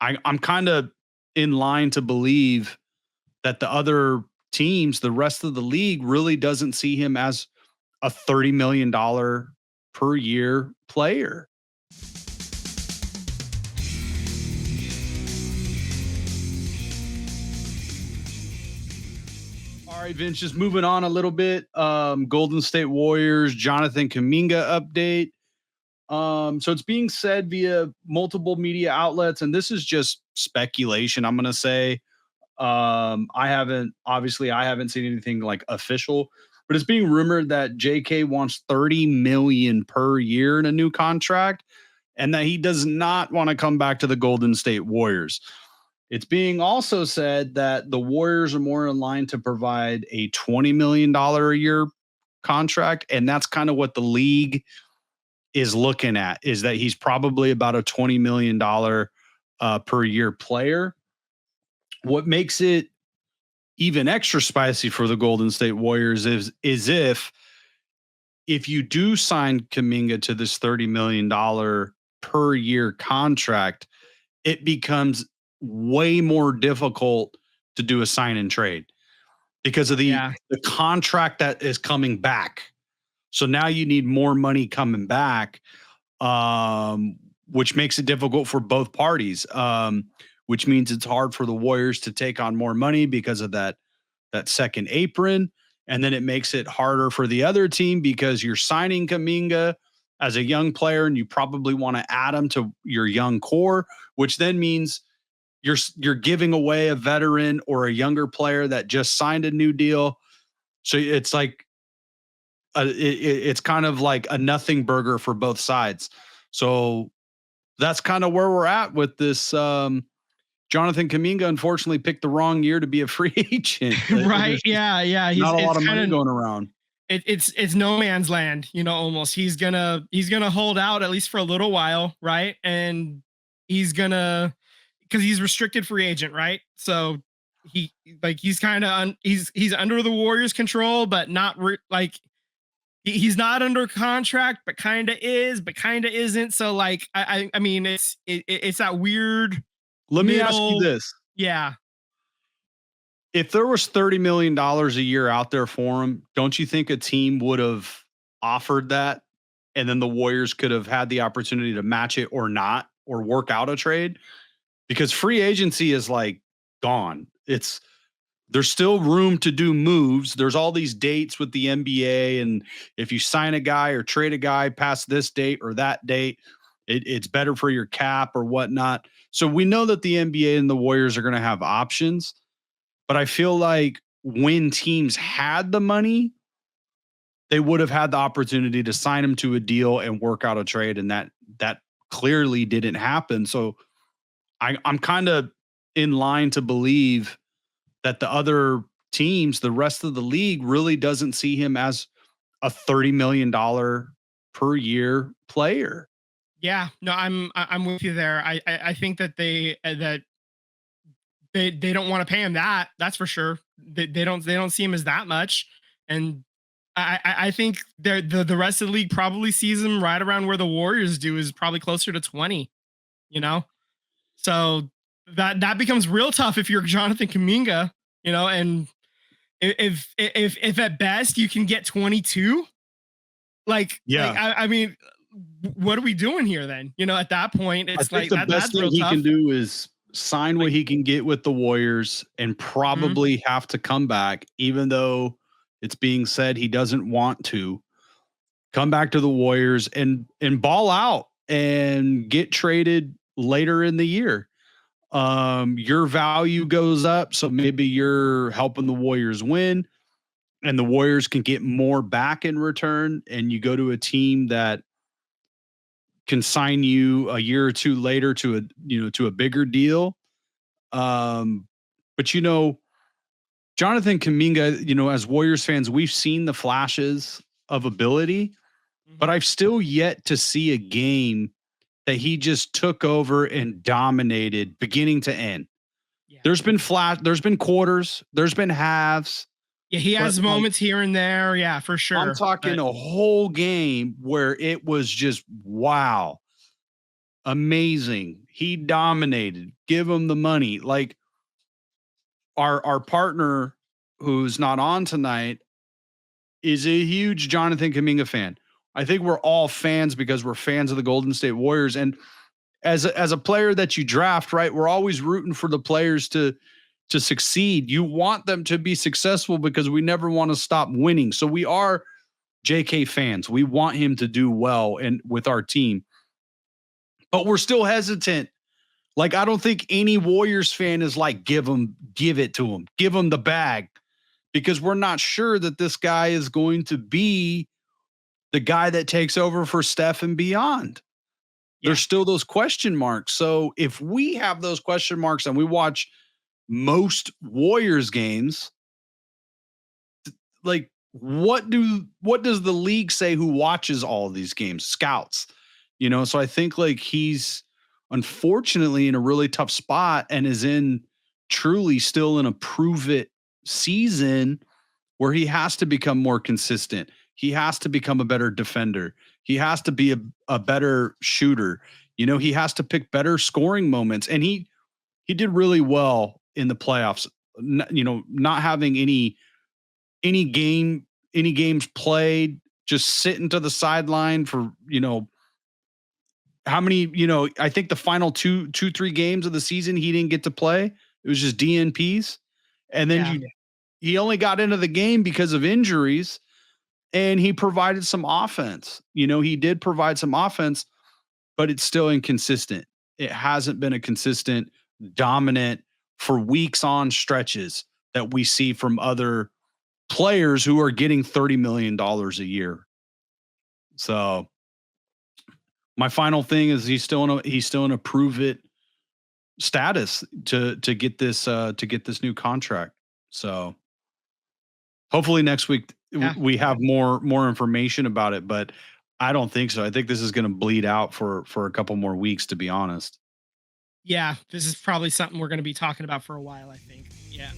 I'm kind of in line to believe that the other teams, the rest of the league, really doesn't see him as a $30 million per year player. All right, Vince, just moving on a little bit. Golden State Warriors, Jonathan Kuminga update. So it's being said via multiple media outlets, and this is just speculation, I'm going to say. I haven't seen anything like official, but it's being rumored that JK wants $30 million per year in a new contract and that he does not want to come back to the Golden State Warriors. It's being also said that the Warriors are more in line to provide a $20 million a year contract. And that's kind of what the league is looking at, is that he's probably about a $20 million per year player. What makes it even extra spicy for the Golden State Warriors is if you do sign Kuminga to this $30 million per year contract, it becomes way more difficult to do a sign and trade because of the contract that is coming back. So now you need more money coming back, which makes it difficult for both parties, which means it's hard for the Warriors to take on more money because of that second apron. And then it makes it harder for the other team because you're signing Kuminga as a young player and you probably want to add him to your young core, which then means you're giving away a veteran or a younger player that just signed a new deal. So it's like it's kind of like a nothing burger for both sides. So that's kind of where we're at with this. Jonathan Kuminga unfortunately picked the wrong year to be a free agent. Right? Yeah. Not a lot of money going around. It's no man's land, almost. He's gonna hold out at least for a little while, right? And he's gonna, because he's restricted free agent, right? So he's kind of he's under the Warriors' control, but not he's not under contract, but kind of is, but kind of isn't. So I mean, it's that weird. Let me ask you this. Yeah. If there was $30 million a year out there for him, don't you think a team would have offered that? And then the Warriors could have had the opportunity to match it or not, or work out a trade? Because free agency is gone. There's still room to do moves. There's all these dates with the NBA. And if you sign a guy or trade a guy past this date or that date, it's better for your cap or whatnot. So we know that the NBA and the Warriors are going to have options, but I feel like when teams had the money, they would have had the opportunity to sign him to a deal and work out a trade. And that clearly didn't happen. So I'm kind of in line to believe that the other teams, the rest of the league, really doesn't see him as a $30 million per year player. Yeah, no, I'm with you there. I think that they don't want to pay him that. That's for sure. They don't see him as that much. And I think the rest of the league probably sees him right around where the Warriors do, is probably closer to 20, So that becomes real tough if you're Jonathan Kuminga, and if at best you can get 22, I mean, what are we doing here then? At that point, it's I think the best thing he can do is sign what he can get with the Warriors and probably have to come back, even though it's being said he doesn't want to come back to the Warriors and ball out and get traded later in the year. Your value goes up, so maybe you're helping the Warriors win, and the Warriors can get more back in return, and you go to a team that can sign you a year or two later to a bigger deal. But Jonathan Kuminga, as Warriors fans, we've seen the flashes of ability, but I've still yet to see a game that he just took over and dominated beginning to end. Yeah. There's been quarters, there's been halves. Yeah, he has moments here and there. Yeah, for sure. I'm talking a whole game where it was just, wow, amazing. He dominated. Give him the money. Like our partner who's not on tonight is a huge Jonathan Kuminga fan. I think we're all fans because we're fans of the Golden State Warriors. And as a player that you draft, right, we're always rooting for the players to succeed. You want them to be successful because we never want to stop winning. So we are JK fans. We want him to do well and with our team. But we're still hesitant. Like, I don't think any Warriors fan is like, give it to him, give him the bag, because we're not sure that this guy is going to be the guy that takes over for Steph and beyond. Yeah. There's still those question marks. So if we have those question marks and we watch most Warriors games, like what does the league say who watches all of these games? Scouts. So I think like he's unfortunately in a really tough spot and is truly still in a prove it season where he has to become more consistent. He has to become a better defender. He has to be a better shooter. He has to pick better scoring moments. And he did really well in the playoffs, not having any games played, just sitting to the sideline for, how many, I think the final 3 games of the season, he didn't get to play. It was just DNPs. And then he only got into the game because of injuries, and he provided some offense. He did provide some offense, but it's still inconsistent. It hasn't been a consistent, dominant for weeks on stretches that we see from other players who are getting $30 million a year. So my final thing is he's still in a prove it status to get this new contract. So hopefully next week we have more information about it, but I don't think so. I think this is going to bleed out for a couple more weeks, to be honest. Yeah, this is probably something we're going to be talking about for a while, I think. Yeah.